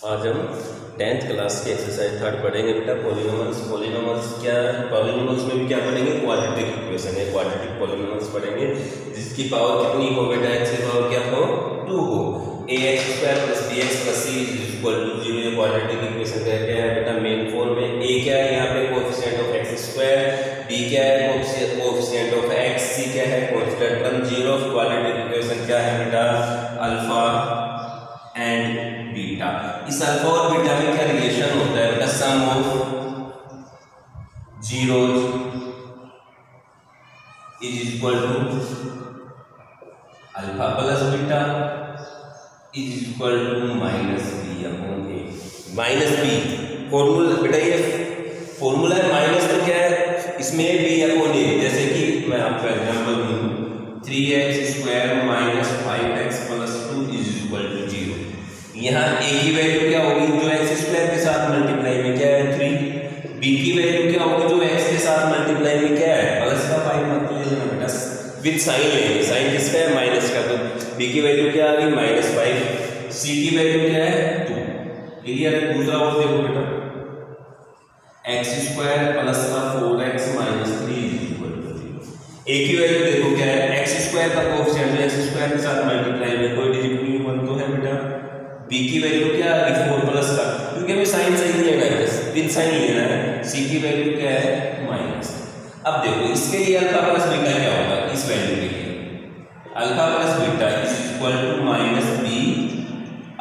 आज हम 10th class की एक्सरसाइज 3 पढ़ेंगे बेटा। पॉलिनोमल्स क्या है? पॉलिनोमल्स में भी क्या पढ़ेंगे? क्वाड्रेटिक इक्वेशन है, क्वाड्रेटिक पॉलिनोमल्स पढ़ेंगे जिसकी पावर कितनी हो बेटा? x की पावर क्या हो? 2 हो। ax² + bx + c = 0। ये क्वाड्रेटिक इक्वेशन का क्या है बेटा? मेन फॉर्म में a क्या है यहाँ पे? कोएफिशिएंट ऑफ x², b क्या है? कोएफिशिएंट ऑफ x, c क्या है? Constant term 0 of quadratic equation क्या है बेटा? Alpha and beta. इस अल्फा और बीटा में क्या रिलेशन होता है बेटा? Sum of zeros is equal to alpha plus beta is equal to minus b upon a. Minus b formula बेटा, ये फॉर्मूला है। माइनस तो क्या है इसमें? B upon a. जैसे कि मैं आपका एग्जांपल दूं, 3x² - 5x + 2 is equal to 0। यहाँ a की वैल्यू क्या होगी? जो x² के साथ मल्टीप्लाई में क्या है? 3। b की वैल्यू क्या होगी? जो x के साथ मल्टीप्लाई में क्या है? प्लस का 5 मत ले लेना बेटा, विद साइन लेंगे। साइन किसका है? माइनस का। तो b की वैल्यू क्या आ गई? -5। c की वैल्यू क्या है? 2। क्लियर है? दूसरा और देखो बेटा, x² प्लस का 4x - 3 इक्वल टू 0। a की वैल्यू देखो क्या है? x² का कोएफिशिएंट x² के साथ मल्टीप्लाई में कोई डिजिट नहीं 1 तो है बेटा। b की वैल्यू क्या आ गई? 4 प्लस का, क्योंकि हमें साइन सही लेना है, विद साइन लेना है। c की वैल्यू क्या है? माइनस। अब देखो इसके लिए अल्फा प्लस बीटा क्या होगा? इस वैल्यू के लिए alpha plus beta is equal to -b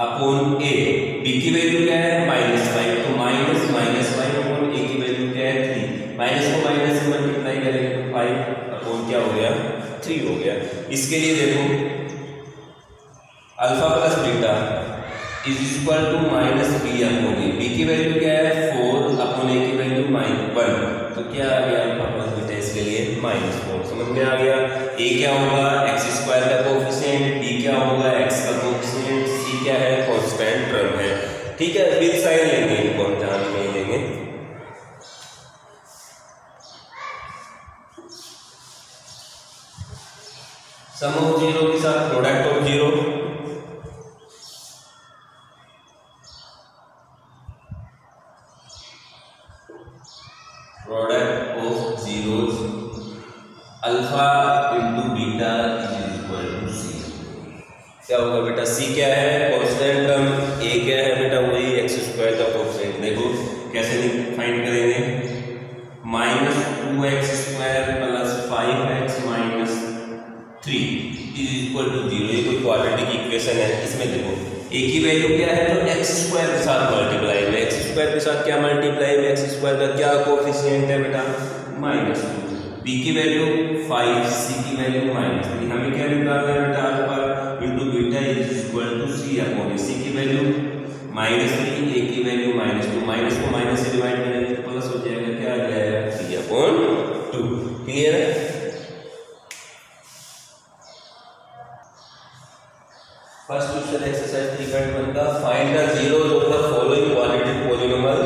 upon a। b की वैल्यू क्या है? -5। तो -5 अपॉन a की वैल्यू क्या है? 3। माइनस को माइनस से मल्टीप्लाई करेंगे तो 5 अपॉन क्या हो गया? 3 हो गया। इसके लिए देखो alpha plus beta is equal to -b upon a। b की वैल्यू क्या है? 4 अपॉन a की वैल्यू -1। तो क्या आ गया अल्फा प्लस बीटा? इसके लिए -4। समझ में आ गया? a क्या होगा? x² का कोएफिशिएंट, b क्या होगा? x का कोएफिशिएंट, c क्या है? कांस्टेंट टर्म है। ठीक है, विद साइन लेंगे, इनको हम ध्यान में लेंगे। सम ऑफ 0 के साथ product of 0, product of zeros alpha into beta is equal to c. क्या होगा बेटा? सी क्या है? Constant term. ए क्या है बेटा? वही x² का कोएफिशिएंट। देखो कैसे फाइंड करेंगे? -2x² + 5x - 3 is equal to 0। ये कोई क्वाड्रेटिक इक्वेशन है। इसमें देखो a की वैल्यू क्या है? तो x² के साथ मल्टीप्लाई में, x² के साथ क्या मल्टीप्लाई में? x² का क्या कोएफिशिएंट है बेटा? -2। b की वैल्यू 5, c की वैल्यू -3। हमें क्या निकालना है बेटा? Alpha into beta is equal to c upon a। c की वैल्यू -3, a की वैल्यू -2। माइनस को माइनस से डिवाइड करेंगे तो प्लस हो जाएगा। क्या आ जाएगा? 3/2। क्लियर है? फर्स्ट क्वेश्चन एक्सरसाइज 3.1 का, find the zeros of the following quadratic polynomial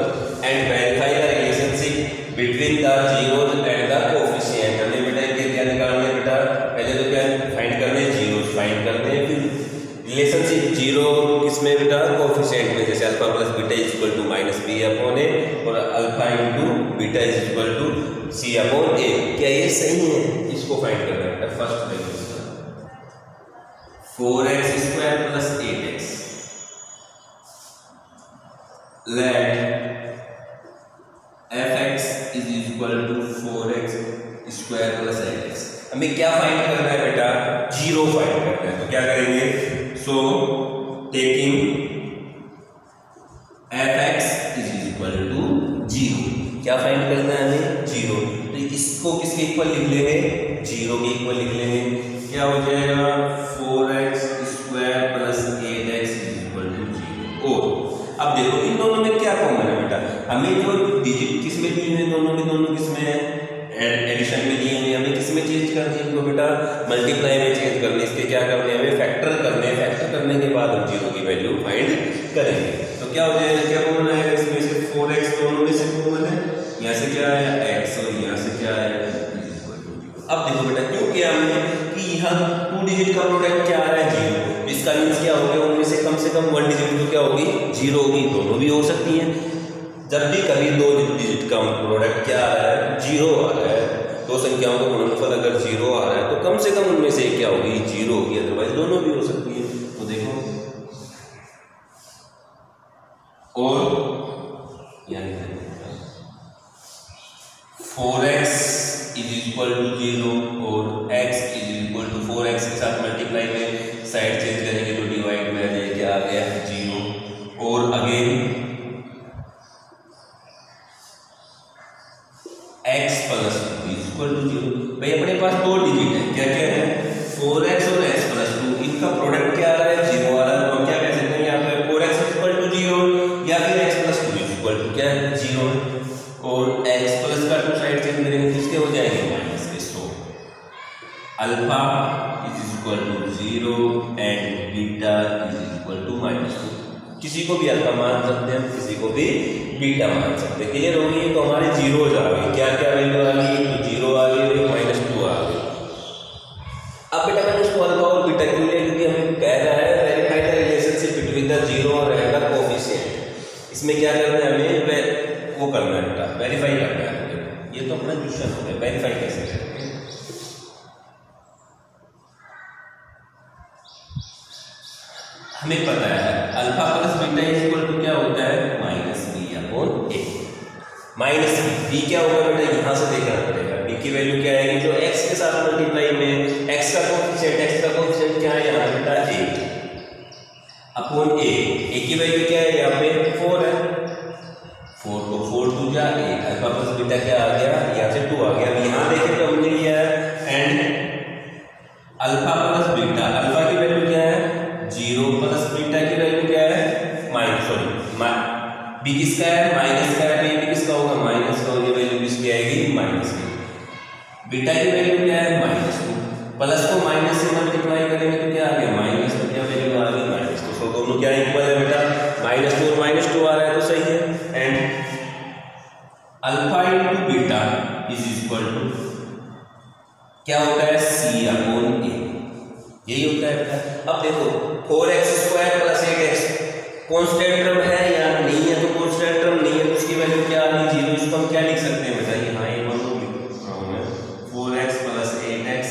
and verify the relationship between the zeros and the coefficient. हमें बेटा ये क्या निकालना है बेटा? पहले तो क्या फाइंड करने हैं? जीरोज फाइंड करते हैं, फिर रिलेशनशिप जीरो किसमें बेटा? कोएफिशिएंट में। जैसे alpha plus beta is equal to -b upon a और alpha into beta is equal to c upon a। क्या ये सही है? इसको फाइंड करना है बेटा। फर्स्ट देखो 4x² + 8x, let f(x) is equal to 4x² + 8x। हमें क्या फाइंड करना है बेटा? जीरो फाइंड करना है। तो क्या करेंगे? So taking f(x) is equal to 0। क्या फाइंड करना है हमें? 0। तो इसको किसके इक्वल लिख लेंगे? 0 के इक्वल लिख लेंगे। क्या हो जाएगा? 4x² + 8x is equal to 0। और अब देखो इन दोनों में क्या कॉमन है बेटा? हमें जो डिजिट किसमें दिए हुए दोनों किसमें है? एडिशन में दिए हुए। हमें किसमें चेंज करनी है इनको बेटा? मल्टीप्लाई में चेंज करनी है। इसके क्या करने हैं? हमें फैक्टर करने हैं। फैक्टर करने के बाद हम 0 की वैल्यू फाइंड करेंगे। तो क्या हो जाएगा? क्या कॉमन आएगा इसमें से? 4x दोनों में से कॉमन है। यहाँ से क्या है? x और यहाँ से क्या है? अब देखो बेटा क्यों किया हमने कि यहाँ 2 डिजिट का प्रोडक्ट क्या आ रहा है? 0। तो इसका मीन्स क्या हो गया, उनमें से कम 1 डिजिट तो क्या होगी, 0 होगी। दोनों भी हो सकती हैं। जब भी कभी 2 डिजिट का प्रोडक्ट क्या आ रहा है, 0 आ रहा है, दो संख्याओं का गुणनफल अगर 0 आ रहा है तो कम से कम उनमें से क्या होगी, 0 होगी, अदरवाइज दोनों भी हो सकती है। तो देखो, और यानी 4x इज इक्वल टू 0 और x is equal to 4x के साथ मल्टीप्लाई में साइड चेंज करेंगे तो डिवाइड में आ जाएगा, क्या आ गया, 0। और again x plus 2 is equal to 0। भाई अपने पास 2 डिजिट है, क्या क्या है, 4x और x प्लस 2, इनका प्रोडक्ट क्या आ रहा है, 0 आ रहा है। तो हम क्या कह सकते हैं, यहाँ पे 4x इज इक्वल टू 0 या फिर x plus 2 is equal to क्या है, 0। और x प्लस का 2 साइड चेंज करेंगे तो इसके हो जाएंगे माइनस के। So alpha is equal to 0 and beta is equal to -2। किसी को भी अल्फा मान सकते हैं, किसी को भी बीटा मान सकते हैं। क्लियर हो गई। तो हमारे जीरोज आ गए, क्या क्या वैल्यू आ गई, तो 0 आ गई, -2 आ गई। अब बेटा मैंने उसको अल्फा और बीटा क्यों लिया, क्योंकि हमें कह रहा है verify the relationship between the 0 और एंड द कोएफिशिएंट। इसमें क्या करना है, हमें वो करना है बेटा, वेरीफाई करना है। ये तो अपना क्वेश्चन हो गया, वेरीफाई कैसे करेंगे। हमें पता है alpha plus beta is equal to क्या होता है, -b/a। -b क्या होगा बेटा, यहां से देखना पड़ेगा। b की वैल्यू क्या आएगी, जो x के साथ मल्टीप्लाई में x का कोएफिशिएंट क्या है यहाँ बेटा, a/a। a की वैल्यू क्या है, यहाँ पे 4 है, 4 को 4 2 जा 8। अल्फा प्लस बीटा क्या आ गया, यहाँ से 2 आ गया। अब यहाँ देखें तो हमने लिया है and alpha plus beta, alpha की वैल्यू क्या है 0 प्लस बीटा की वैल्यू क्या है, बी किसका है, माइनस का है, तो ये भी किसका होगा, माइनस का। और ये वैल्यू किसकी आएगी, माइनस की। बीटा की वैल्यू क्या है, -2। प्लस को माइनस से मल्टीप्लाई करेंगे तो क्या आ गया, माइनस। तो क्या वैल्यू आ गई, -2। तो दोनों क्या इक्वल है बेटा, -2 और -2 आ रहा है तो सही है। And alpha into beta is equal to क्या होता है, c/a। यही होता है बेटा। अब देखो 4x² plus 8x constant term है या नहीं है, तो कांस्टेंट टर्म नहीं है तो उसकी वैल्यू क्या आ गई, 0। इसको हम क्या लिख सकते हैं बेटा, यहाँ ये मान लो लिख रहा हूँ मैं, 4x प्लस 8x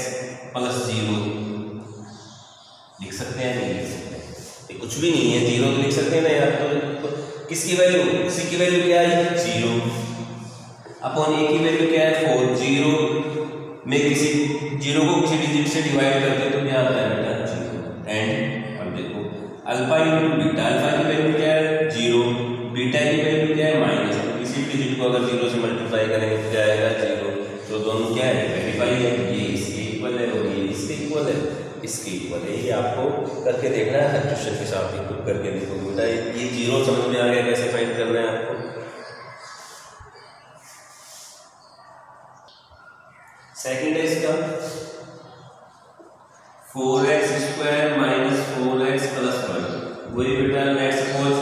प्लस 0 लिख सकते हैं, नहीं लिख सकते, कुछ भी नहीं है, 0 तो लिख सकते हैं ना यार। तो किसकी वैल्यू, c की वैल्यू क्या है, 0 अपॉन a की वैल्यू क्या है, 4। 0 में किसी 0 को किसी डिजिट से डिवाइड करते तो क्या आता है बेटा, 0। एंड अब देखो अल्फा इंटू बीटा, अल्फा की वैल्यू क्या है, 0, बीटा की वैल्यू क्या है, माइनस। तो किसी डिजिट को अगर 0 से मल्टीप्लाई करेंगे तो क्या आएगा, 0। तो दोनों क्या है, वेरीफाई है, ये इसके इक्वल है और ये इसके इक्वल है, इसके इक्वल है। ये आपको करके देखना है, हर क्वेश्चन के साथ ही खुद करके देखो बेटा। ये 0 समझ में आ गया कैसे फाइंड करना है आपको। सेकंड है इसका 4x² माइनस 4x प्लस 1। वही बेटा, let's suppose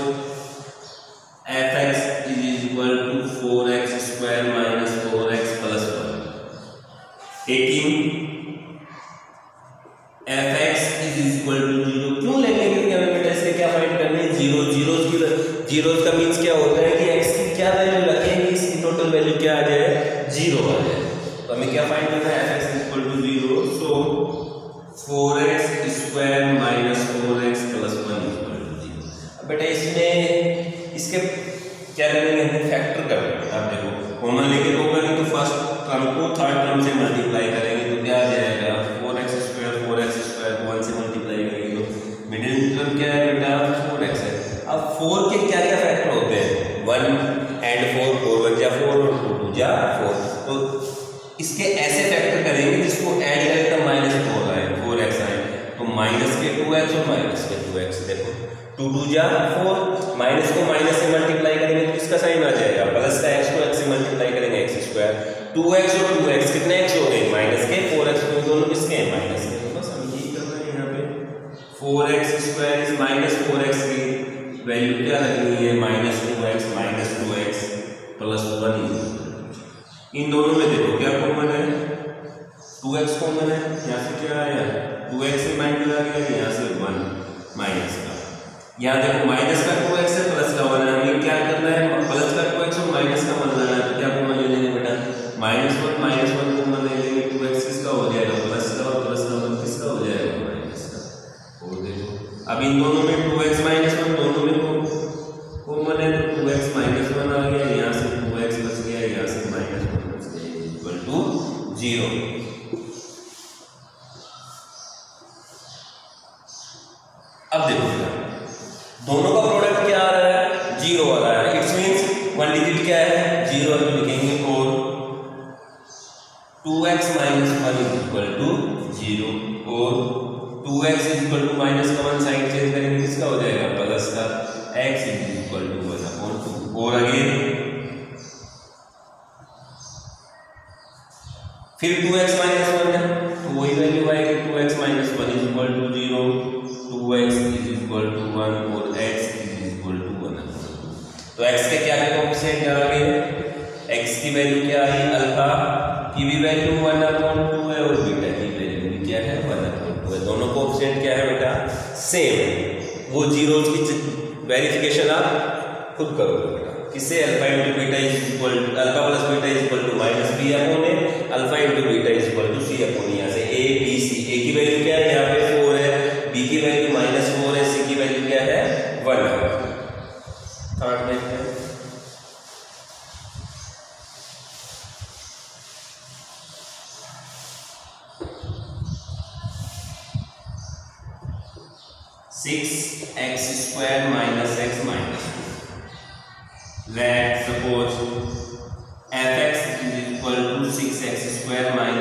fx is equal to 4x² minus 4x plus 1। Taking fx is equal to 0। क्यों लेंगे, क्योंकि हमें बेटा इसके क्या फाइंड करनी है, 0। जीरोस का मीन्स क्या होता है कि x की क्या वैल्यू रखेंगे, इसकी टोटल वैल्यू क्या आ जाए, 0 आ जाए। तो हमें क्या फाइंड करना है, fx is equal to 0। So 4x² minus 4x plus 1 equal to 0। अब बेटा इसमें इसके क्या करेंगे, हम फैक्टर करेंगे। अब देखो कॉमन लेके तो करेंगे तो फर्स्ट टर्म को थर्ड टर्म से मल्टीप्लाई करेंगे तो क्या आ जाएगा, 4x² 1 से मल्टीप्लाई करेंगे तो मिडिल टर्म क्या है बेटा, 4x है। अब 4 के क्या क्या फैक्टर होते हैं, 1 एंड 4, 4 1 जा 4 और 2 2 जा 4। तो इसके ऐसे फैक्टर करेंगे जिसको ऐड करें तो -4 आए, 4x आए, तो माइनस के 2x और माइनस के 2x। देखो 2 2 जा 4, माइनस को माइनस से मल्टीप्लाई करेंगे तो किसका साइन आ जाएगा, प्लस का। x को x से मल्टीप्लाई करेंगे x²। 2x और 2x कितने x हो गए, माइनस के। 4x को दोनों किसके हैं, माइनस के। तो बस हम यही कर रहे हैं यहाँ पे। 4x² इज माइनस 4x की वैल्यू क्या लगनी है, -2x माइनस 2x प्लस 1। इन दोनों में देखो क्या कॉमन है, 2x कॉमन है, यहाँ से क्या आया, 2x से माइनस आ गया, यहाँ से 1। यहाँ देखो माइनस का 2x है प्लस का 1 है, हमें क्या करना है प्लस का 2x और माइनस का 1 लाना है, तो क्या कॉमन ले लेंगे बेटा -1 कॉमन ले लेंगे, 2x किसका हो जाएगा प्लस का और प्लस का 1 किसका हो जाएगा माइनस का। और देखो अब इन दोनों में 2x -1 दोनों में कॉमन है, तो 2x -1 आ गया, यहाँ से 2x बच गया, यहाँ से -1 बच गया इक्वल टू 0। अब देखो दोनों का प्रोडक्ट क्या आ रहा है 0 आ रहा है, इट्स मींस वन डिजिट क्या है 0 है, तो लिखेंगे और 2x - 1 इक्वल टू 0 और 2x इक्वल टू माइनस का 1 साइड चेंज करेंगे किसका हो जाएगा प्लस का, x इक्वल टू 1/2 और अगेन फिर 2x - 1 है तो वही वैल्यू आएगी 2x - 1 equal to 0, 2x equal to 1 और x इक्वल टू 1। तो x के क्या कोएफिशिएंट आ गए, x की वैल्यू क्या आई अल्फा की भी वैल्यू 1/2 है और बीटा की वैल्यू भी क्या है 1/2 है, दोनों कोएफिशिएंट क्या है बेटा सेम है। वो जीरोस की वेरिफिकेशन आप खुद करोगे बेटा, किससे alpha into beta equal alpha plus beta equal to -b upon a, alpha into beta equal to c upon, यहाँ से a b c, a की वैल्यू क्या है यहाँ पे 4 है, b की वैल्यू -4 है, c की वैल्यू क्या है 1 है। थर्ड देखते हैं 6x² - x - 2, let suppose fx is equal to 6x² -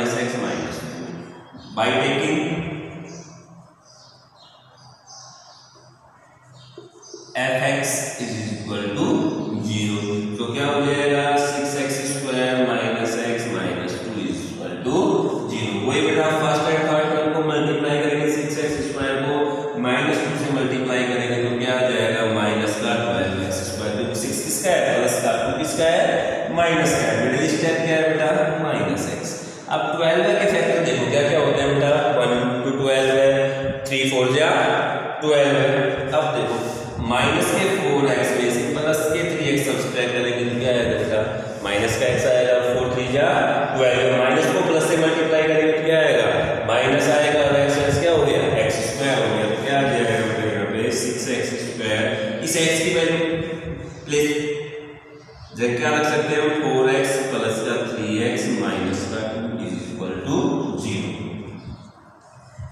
x - 2 by taking fx is equal to 0, तो क्या हो जाएगा 6x² - x - 2 is equal to 0। वही बेटा फर्स्ट एंड थर्ड टर्म को मल्टीप्लाई करेंगे 6x² को -2 से मल्टीप्लाई करेंगे तो क्या आ जाएगा -12x², तो 6 किसका है प्लस का, 2 किसका है माइनस का, मिडिल स्टेप क्या है बेटा -x। अब 12 के फैक्टर देखो क्या क्या होते हैं बेटा 1 to 12 है, 3 4 जा 12 है। अब देखो माइनस के 4x में से प्लस के 3x सब्सट्रैक्ट करेंगे तो क्या आएगा बेटा माइनस का x आएगा, 4 3 जा 12, माइनस को प्लस से मल्टीप्लाई करेंगे तो क्या आएगा माइनस आएगा और x क्या हो गया x² हो गया, तो क्या आ जाएगा बेटा यहाँ पे 6x², इस x की वैल्यू प्लेस जब क्या रख सकते हैं 4x प्लस का 3x माइनस का 2 इज इक्वल टू 0।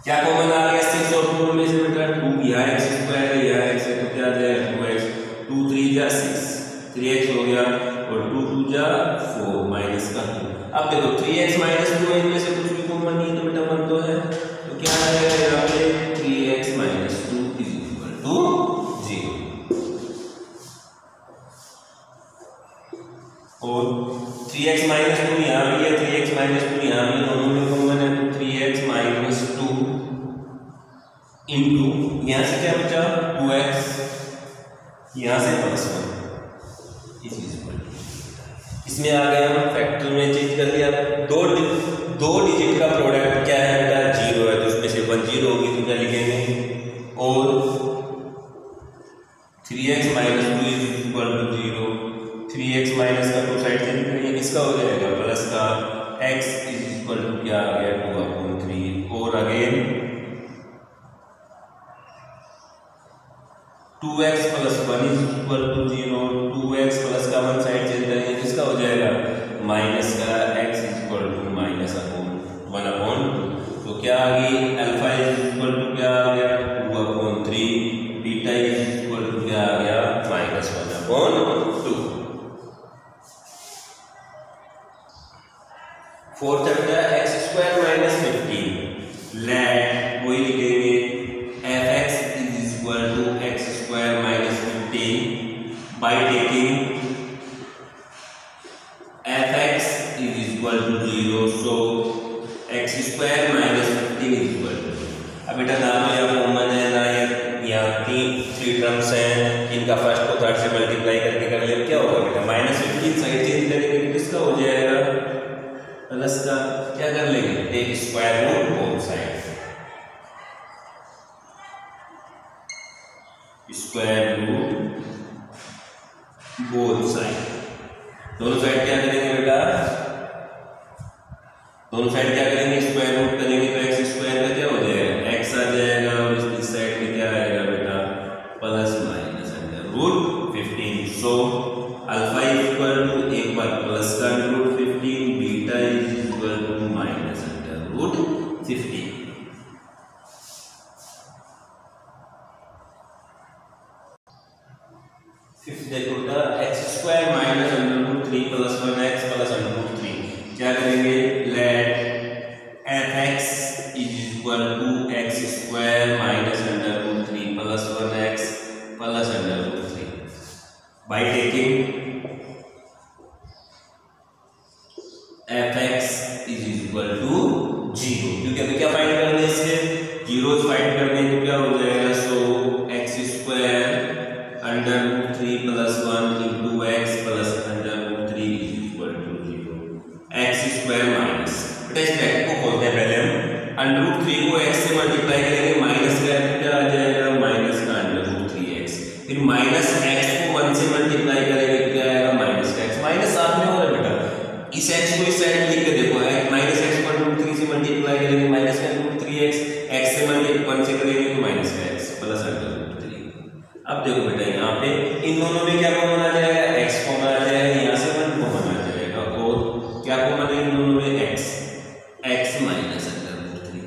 क्या कॉमन आ गया 6 और 4 में से बेटा 2, यहाँ x² है यहाँ x है तो क्या आ जाएगा 2x, 2 3 जा 6, 3x हो गया और 2 2 जा 4 माइनस का 2। अब देखो 3x - 2 इनमें से कुछ भी कॉमन नहीं है तो बेटा 1 तो है, तो क्या आएगा यहाँ पे 3x - 2 इज इक्वल टू 0 और 3x - 2 यहाँ भी है 3x - 2 यहाँ भी, दोनों में कॉमन है तो 3x - 2 इंटू यहाँ से क्या बचा 2x, यहाँ से +1 इसमें आ गया हम फैक्टर में चेंज कर दिया। दो डिजिट का प्रोडक्ट क्या है बेटा 0 है, तो उसमें से 1 0 होगी तो क्या लिखेंगे और 3x - 2 is equal to 0, 3x minus का 2 साइड चेंज करेंगे किसका हो जाएगा प्लस का, x इज इक्वल टू क्या आ गया 2/3 और again 2x + 1 is equal to 0, 2x plus का 1 साइड चेंज करेंगे किसका हो जाएगा माइनस का, x इज इक्वल टू -1/2, तो क्या आ गई अल्फा इज इक्वल टू क्या आ गया 2/3, बीटा इज इक्वल टू क्या आ गया -1/2। फोर्थ चैप्टर x² - 15, लेट वही लिखेंगे fx is equal to x² - 15 by taking fx is equal to 0, so x² - 15 is equal to, अब बेटा ना तो यहाँ कॉमन है ना यहाँ 3 टर्म्स हैं, इनका फर्स्ट को थर्ड से मल्टीप्लाई करके कर ले क्या होगा बेटा -15 साइड चेंज करेंगे तो किसका हो जाएगा प्लस का, क्या कर लेंगे take square root both side, square root both side. दोनों साइड क्या करेंगे बेटा, दोनों साइड क्या करेंगे, स्क्वायर रूट करेंगे तो एक्स स्क्वायर का क्या हो जाएगा, एक्स आ जाएगा और इस साइड में क्या आएगा बेटा, plus minus under root 15। So alpha equal to एक बार प्लस का under root 15, beta is equal to minus under root 15। Fifth देखो बेटा, X square minus under root 3 plus 1x plus under root 3 क्या करेंगे, let F X is equal to x square minus under root 3 plus 1x plus under root 3 by taking F X is equal to 0, क्योंकि हमें क्या find करना है, इसके zeros find करने हैं, तो क्या हो जाएगा, so x square under root 3 plus 1 into x plus under root 3 is equal to 0, x square minus, बेटा इस ब्रैकेट को खोलते हैं पहले हम, अंडर रूट 3 को x से मल्टीप्लाई करेंगे, माइनस का क्या आ जाएगा, माइनस का अंडर रूट 3x, फिर माइनस x को 1 से मल्टीप्लाई करेंगे तो क्या आएगा, माइनस का x, माइनस साथ में हो रहा है बेटा, इस x को इस साइड लिख के देखो, माइनस x को अंडर रूट 3 से मल्टीप्लाई करेंगे, माइनस का रूट 3x, x से मल्टीप्लाई 1 से करेंगे तो माइनस का x प्लस अंडर रूट 3। अब देखो बेटा यहाँ पे इन दोनों में क्या कॉमन आ जाएगा, x कॉमन आ जाएगा, यहाँ से 1 कॉमन आ जाएगा, और क्या कॉमन है इन दोनों में, x माइनस अंडर रूट 3।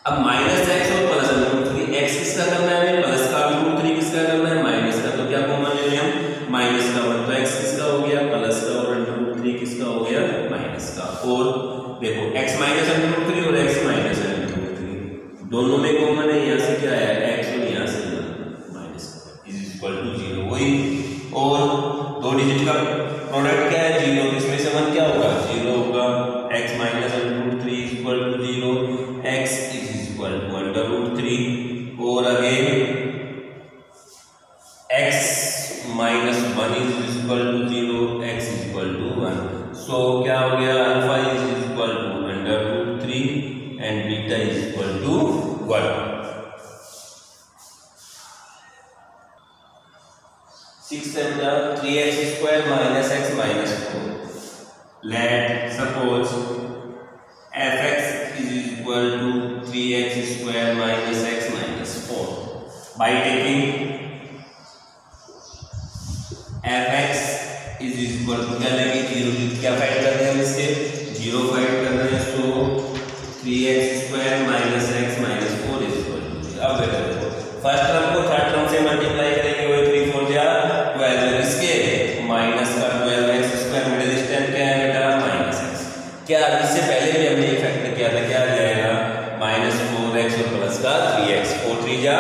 अब माइनस x और प्लस अंडर रूट 3, x किसका करना है, प्लस का, अंडर रूट 3 किसका करना है, माइनस का, तो क्या कॉमन ले रहे हैं हम, माइनस का 1, तो x किसका हो गया, प्लस का, और अंडर रूट 3 किसका हो गया, माइनस का। और देखो x माइनस अंडर रूट 3 और x माइनस अंडर रूट 3 दोनों में कॉमन है, यहाँ से क्या है, x और यहाँ से माइनस इज इक्वल टू 0, वही, और दो डिजिट का प्रोडक्ट क्या है, 0, तो इसमें से 1 क्या होगा, 0 होगा, x minus under root 3 is equal to 0, x is equal to under root 3, और again x minus 1 is equal to 0, x is equal to 1। So क्या हो गया, alpha is equal to under root 3 and beta is equal to 1। 6 3x square minus x minus 4. Let suppose fx is equal to 3x square minus x minus 4. By taking fx is equal to क्या लेंगे, 0, क्या find कर रहे हैं हम इसके, 0 find कर रहे हैं, सो 3x square minus x minus 4 is equal to 0। अब देखो फर्स्ट टर्म को थर्ड टर्म से मल्टीप्लाई करेंगे, वही 3 4 जा 12, इसके माइनस का 12x स्क्वायर, मिडिल डिस्टेंस क्या है बेटा, माइनस x, क्या इससे पहले भी हमने एक फैक्टर किया था, क्या आ जाएगा, माइनस 4x और प्लस का 3x, 4 3 जा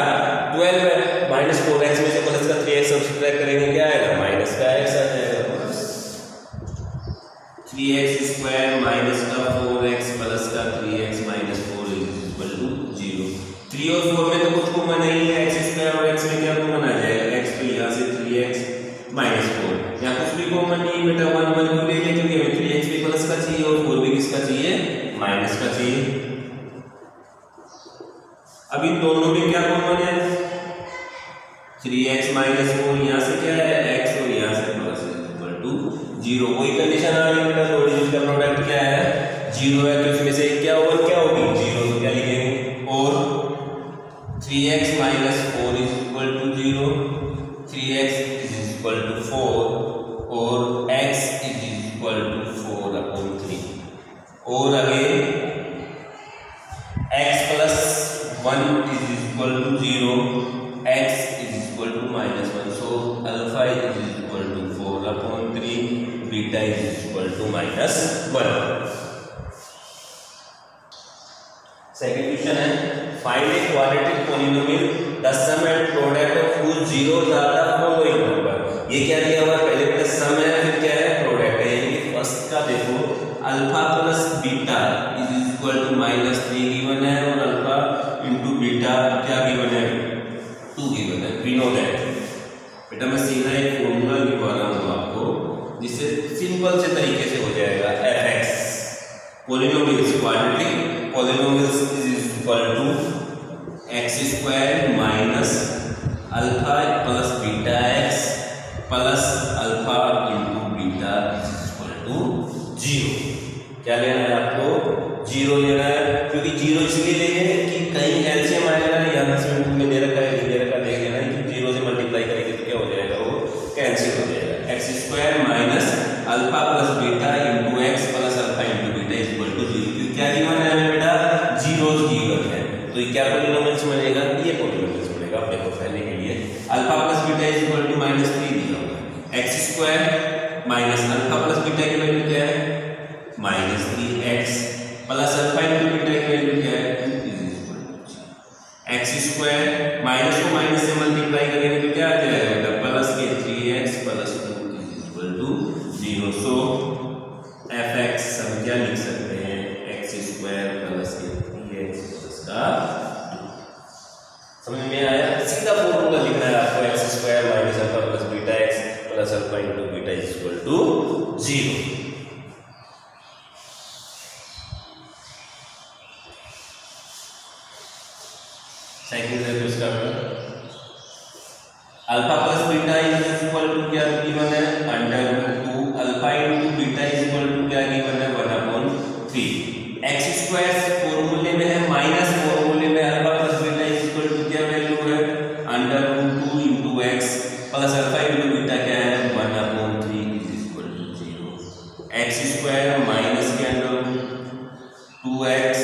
12 है, माइनस 4x में से प्लस का 3x सब्ट्रैक्ट करेंगे, क्या आएगा, माइनस का x आ जाएगा, 3x स्क्वायर माइनस का 4x प्लस का 3x minus 4 is equal to 0। 3 और 4 में तो कुछ कॉमन नहीं है, x स्क्वायर और x में क्या कॉमन आ जाएगा, x तो यहाँ से 3x माइनस 4, यहाँ कुछ भी कॉमन नहीं बेटा, 1 1 क्यों ले लिया, क्योंकि हमें 3x भी प्लस का चाहिए और 4 भी किसका चाहिए, माइनस का चाहिए। अब इन दोनों में क्या कॉमन है, 3x माइनस 4, यहाँ से क्या है, x और यहाँ से प्लस इक्वल टू 0, वही कंडीशन आ रही है बेटा, दो डिजिट का प्रोडक्ट क्या है, 0 है, तो इसमें से क्या होगा, क्या होगी, 0, तो क्या लिखेंगे, और 3x minus 4 is equal to 0, 3x is equal to 4, और x is equal to 4 upon 3, और again x plus 1 is equal to 0, x is equal to minus 1, so alpha is equal to 4 upon 3, beta is equal to minus 1। Second question है, find a quadratic polynomial the sum and product of whose zeros are the following number। ये क्या दिया हुआ है, पहले बेटा सम है, फिर क्या है, प्रोडक्ट है, यानी कि फर्स्ट का देखो alpha plus beta is equal to minus 3 given है, और अल्फा इंटू बीटा क्या गिवन है, 2 गिवन है, वी नो दैट। बेटा मैं सीधा एक फॉर्मूला लिखवा रहा हूँ आपको, जिससे सिंपल से तरीके से हो जाएगा, f x polynomials quadratic polynomials is equal to x square minus alpha plus beta x plus alpha into beta equal to 0। क्या लेना है आपको? 0 लेना है, क्योंकि 0 इसलिए लेंगे कि कहीं एलसीएम आएगा ना, यहाँ से में दे रखा है, दे रखा देख लेना है कि 0 से मल्टीप्लाई करेंगे तो क्या हो जाएगा, वो कैंसिल हो जाएगा। X square minus alpha plus beta into x plus alpha into beta equal to 0। क्योंकि क्या गिवन है हमें बेटा? 0 गिवन है, तो ये क्या पॉलिनोमियल्स बनेगा? ये पॉलिनोमियल्स बनेगा। आप देखो पहले के लिए alpha plus beta equal to -3 दिया हुआ है। X square minus alpha plus beta की वैल्यू क्या है? -3x plus alpha into beta की वैल्यू क्या है? एक्स स्क्वायर माइनस को माइनस से मल्टीप्लाई करेंगे तो क्या आ जाएगा बेटा? प्लस के 3x plus 2 equal to 0। So fx हम क्या लिख सकते हैं? एक्स स्क्वायर प्लस के 3x प्लस का 2। समझ में आया? सीधा फॉर्मूला लिखना है आपको, x square minus alpha plus beta x plus alpha into beta equal to 0। Second है तो इसका alpha plus beta equal to क्या गिवन है? √2 alpha into beta equal to क्या गिवन है? 1/3। एक्स स्क्वायर फॉर्मूले में है माइनस, फॉर्मूले में alpha plus beta equal to क्या वैल्यू है? √2 into x plus alpha into beta क्या है? 1/3 equal to 0। X square minus के अंदर 2x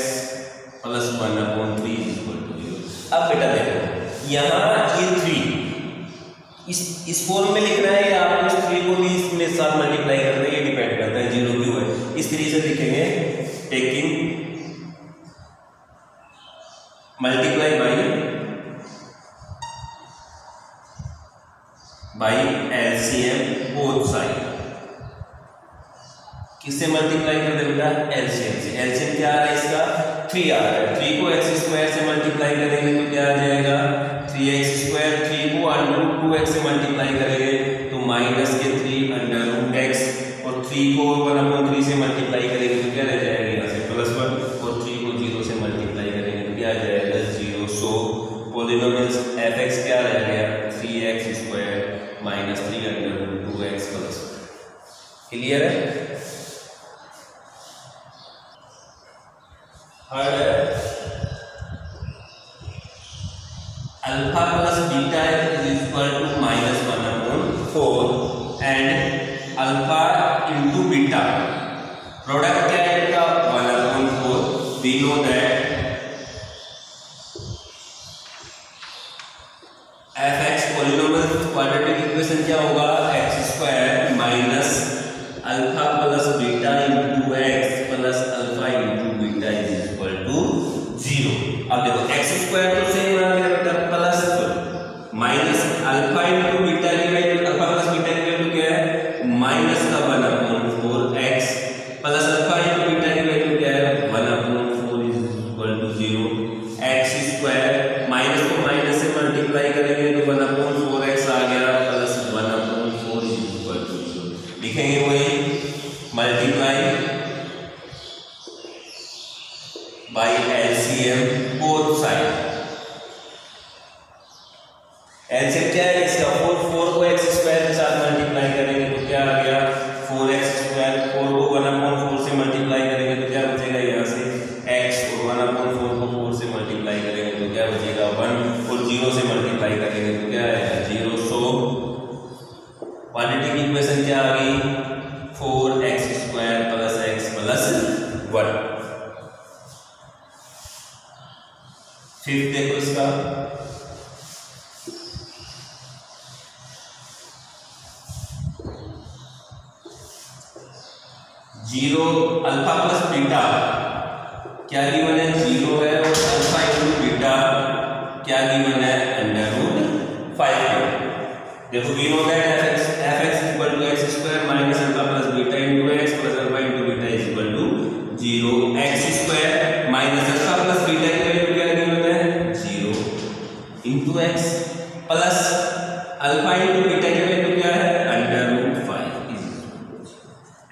प्लस 1/3 इक्वल टू 0। अब बेटा देखो यहाँ ये 3 इस फॉर्म में लिखना है या आपको इस 3 को भी इसमें साथ मल्टीप्लाई करना है, ये डिपेंड करता है 0 क्यों है। इस तरीके से लिखेंगे, taking multiply by LCM both side. किससे मल्टीप्लाई कर दे बेटा? एलसीएम से। एलसीएम क्या आ रहा है इसका? 3 आ रहा है। 3 को एक्स स्क्वायर से मल्टीप्लाई करेंगे तो क्या आ जाएगा? 3x square. 3 को √2x से मल्टीप्लाई करेंगे तो माइनस के 3 √x, और 3 को 1/3 से मल्टीप्लाई करेंगे तो क्या रह जाएगा? यहाँ से +1, और 3 को 0 से मल्टीप्लाई करेंगे तो क्या आ जाएगा? 0। सो पॉलिनोमियल्स fx क्या रह गया? 3x square minus 3 √2x plus. Clear है? थर्ड है alpha plus beta is equal to -1/4 and alpha into beta product क्या है इसका? 1/4। We know that fx polynomial quadratic equation क्या होगा? X square minus alpha plus beta into x plus alpha into beta is equal to 0। अब देखो x square तो same आ गया बेटा, plus minus alpha into beta की वैल्यू, अल्फा प्लस बीटा की वैल्यू क्या है? माइनस का 1/4x plus alpha into beta की वैल्यू क्या है? 1/4 is equal to 0। X square minus को माइनस से मल्टीप्लाई करेंगे तो 1/4x आ गया प्लस 1/4 इज इक्वल टू 0। लिखेंगे वही multiply by LCM both side. LCM क्या है इसका? 4 को एक्स स्क्वायर के साथ मल्टीप्लाई करेंगे तो क्या आ गया? 4x square. 4 को 1/4 से मल्टीप्लाई करेंगे तो क्या बचेगा? यहाँ से x, और 1/4 को 4 से मल्टीप्लाई करेंगे तो क्या बचेगा? 1, और 0 से मल्टीप्लाई करेंगे तो क्या आएगा? 0। सो क्वाड्रेटिक इक्वेशन क्या आ गई? 4x square plus x plus 1। Fifth देखो इसका, जीरो अल्फा प्लस बीटा क्या गिवन है? 0 है, और अल्फा इंटू बीटा क्या गिवन है? √5। देखो we know that fx equal to x square minus alpha plus beta into x plus alpha into beta is equal to 0। X square minus alpha plus beta की value क्या given है? 0 into x plus alpha into beta की value क्या है? √5।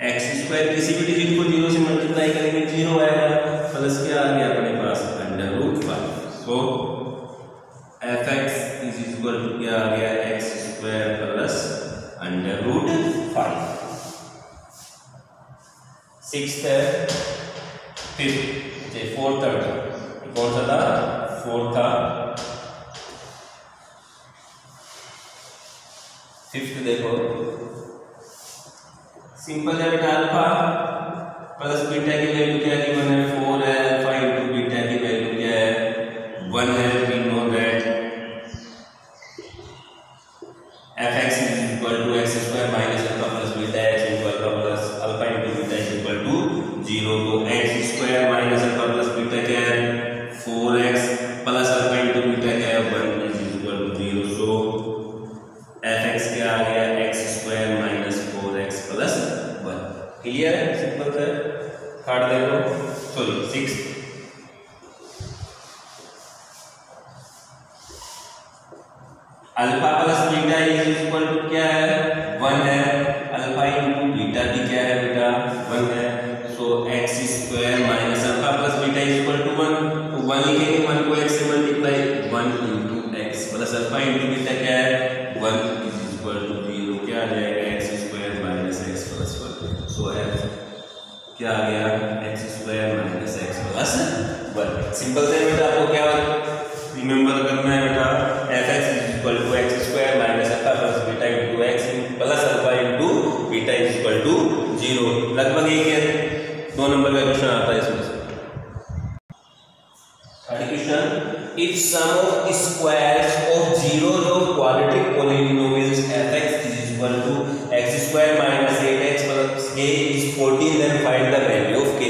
X square किसी भी digit को 0 से मल्टीप्लाई करेंगे 0 आएगा, प्लस क्या आ गया अपने पास? √5। सो fx इज इक्वल टू क्या आ गया x² प्लस √5। सिक्स्थ है, फिफ्थ, फोर्थ कौन सा था? फोर्थ था। फिफ्थ देखो सिंपल है बेटा, अल्फा प्लस बीटा की वैल्यू क्या गिवन है? 4 है। अल्फा इंटू बीटा की वैल्यू क्या है? 1 है। We know that fx is equal to x² minus alpha plus beta x into alpha plus alpha into beta is equal to 0। तो x² minus alpha plus beta क्या है? 4x plus alpha into beta क्या है? 1 is equal to 0। So fx क्या आ गया? x² minus 4x plus 1। Clear है? Simple है। थर्ड देखो, sorry sixth, alpha plus beta is equal to क्या है? 1 है। अल्फा इंटू बीटा भी क्या है बेटा? 1 है। So x² minus alpha plus beta is equal to 1। तो 1 लिखेंगे, 1 को x से multiply, 1 into x plus alpha into beta क्या है? 1 इज इक्वल टू 0। क्या आ जाएगा? x² minus x plus 1। So क्या आ गया? x² minus x plus 1। Simple से बेटा आपको क्या रिमेंबर करना है बेटा? fx is equal to x² minus alpha plus beta into x plus alpha into beta is equal to 0। लगभग एक है, 2 नंबर का क्वेश्चन आता है इसमें। Third question, if sum of squares of zeros of quadratic polynomials fx is equal to x² minus 8x plus k is 14, then find the value of k।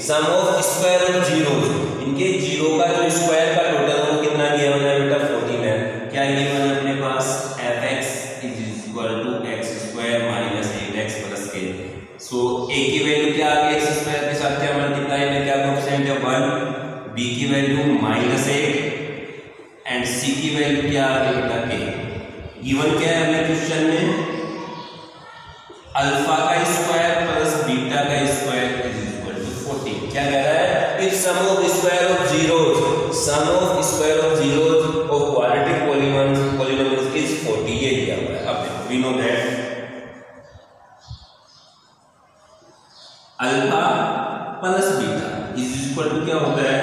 Sum of square of zeros, इनके zero का जो square का total है वो कितना दिया हुआ है बेटा? 14 है। क्या गिवन है अपने पास? fx is equal to x² minus 8x plus k। So a की वैल्यू क्या आ गई? x² के साथ क्या मल्टीप्लाई में क्या कोएफिशिएंट है? 1। b की वैल्यू -8 एंड c की वैल्यू क्या आ गई बेटा? k। गिवन क्या है हमें क्वेश्चन में? अल्फा का स्क्वायर प्लस बीटा का स्क्वायर इज इक्वल टू 14। क्या कह रहा है? If sum of square of zeros, sum of square of zeros of quadratic polynomials is 40। ये दिया हुआ है। अब we know that alpha plus beta is equal to क्या होता है?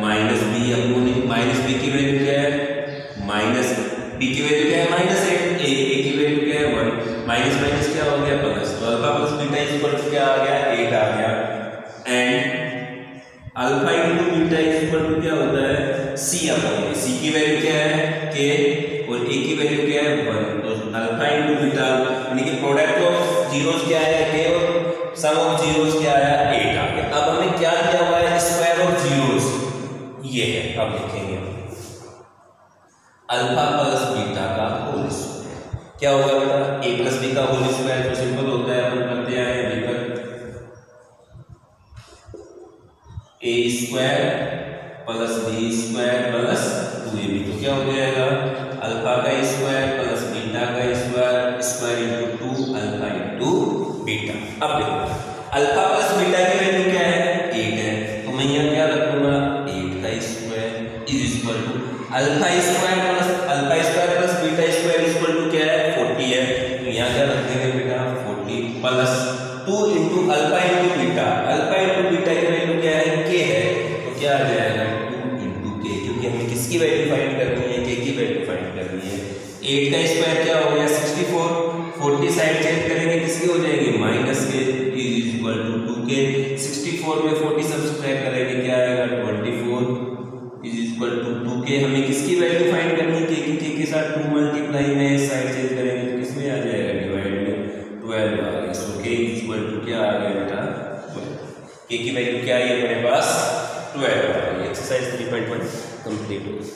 Minus b upon, minus b की वैल्यू क्या है? माइनस बी की वैल्यू क्या है? -8। ए की वैल्यू क्या है? 1। माइनस माइनस क्या हो गया? प्लस। तो alpha plus beta is equal to क्या आ गया? 8 आ गया। And alpha into beta is equal to क्या होता है? c upon a. c की वैल्यू क्या है? k और a की वैल्यू क्या है? 1। तो अल्फा इंटू बीटा यानी कि प्रोडक्ट ऑफ जीरोस क्या है? k और सम ऑफ जीरोस क्या आया? 8 आ गया। अब हमें क्या दिया हुआ है? स्क्वायर ऑफ जीरोस ये है। अब लिखेंगे अल्फा प्लस बीटा का होल स्क्वायर। क्या होगा बेटा? a प्लस बी का होल स्क्वायर। तो सिंपल होता है, अपन करते हैं अभी तक a² plus b² plus 2ab। तो क्या हो जाएगा? अल्फा का स्क्वायर प्लस बीटा का square into 2 alpha into beta. अब देखो अल्फा प्लस बीटा की वैल्यू क्या है? 8 है। तो मैं यहाँ क्या रखूंगा? 8 का square is equal to alpha square plus beta square is equal to क्या है? 40 है। तो यहाँ क्या रख देंगे बेटा? 40 plus 2 into alpha into beta. Alpha into beta की वैल्यू क्या है? k है। तो क्या आ जाएगा? 2 इंटू k, क्योंकि हमें किसकी वैल्यू फाइंड करनी है? k की वैल्यू फाइंड करनी है। 8 का स्क्वायर क्या हो गया? 64। 40 साइड चेंज करेंगे, किसकी हो जाएगी? माइनस के इज इक्वल टू 2k। 64 में 40 सब्सट्रैक्ट करेंगे, क्या आएगा? 24 इज इक्वल टू 2k। हमें किसकी वैल्यू फाइंड करनी है? k के साथ 2 मल्टीप्लाई में साइड चेंज करेंगे तो किसमें आ जाएगा? डिवाइड में 12 आ गया। सो k इज इक्वल टू क्या आ गया बेटा? 12। k की वैल्यू क्या आई है अपने पास? 12 आ गई। एक्सरसाइज 3.1 कंप्लीट हो गई।